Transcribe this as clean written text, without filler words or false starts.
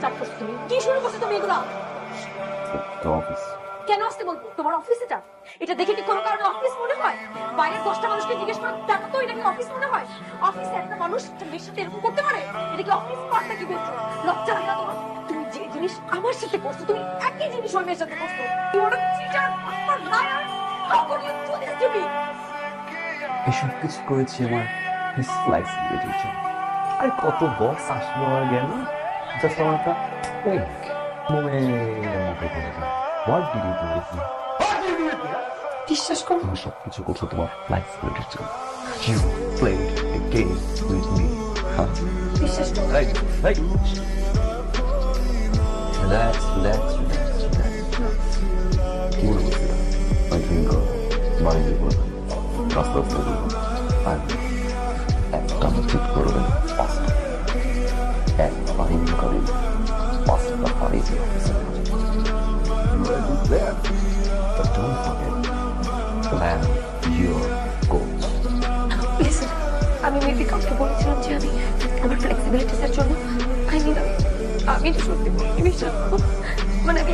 Start করছো তুমি? কি শুরু করছো তুমি এগুলা? অফিস কেন আসতে বলবো? তোমার অফিস এটা? এটা দেখে কি কোনো কারণে অফিস মনে হয়? বাইরের 10টা মানুষকে জিজ্ঞেস করে দেখো তো এটা কি অফিস মনে হয়? অফিসে একটা মানুষ একটা মেয়ের সাথে এরকম করতে পারে? এটা কি অফিস পার্ট নাকি বলছো? লজ্জা লাগে না তোমার? তুমি যে জিনিস আমার সাথে করছো তুমি একই জিনিস ওই মেয়ের সাথে করছো। You are a cheater, a liar. How could you do this to me? এসব কিছু করেছি আমার ফ্লেক্সিবিলিটির জন্য। আর কত বস আসলো আর গেল, জাস্ট আমার একটা কুইক মোমেন্টের মতো করে দাও। What did you do with me? বিশ্বাস করো, তুমি সব কিছু করছো তোমার ফ্লেক্সিবিলিটির জন্য। You played a game with me. বিশ্বাস করো। Right right, relax relax relax relax. কি মনে করছিলাম ওই ড্রিঙ্ক বাড়ি দিয়ে করবেন, রাস্তা রাস্তা করবেন, আর একটা ঠিক করবেন পাঁচটা, একটা বাড়ি ঢুকাবেন পাঁচটা বাড়ি দিয়ে But don't forget, plan your goals. Listen, আমি মেবি কাউকে বলেছিলাম যে আমি আমার ফ্লেক্সিবিলিটিসের জন্য আমি সত্যি বলি, বিশ্বাস করো। মানে আমি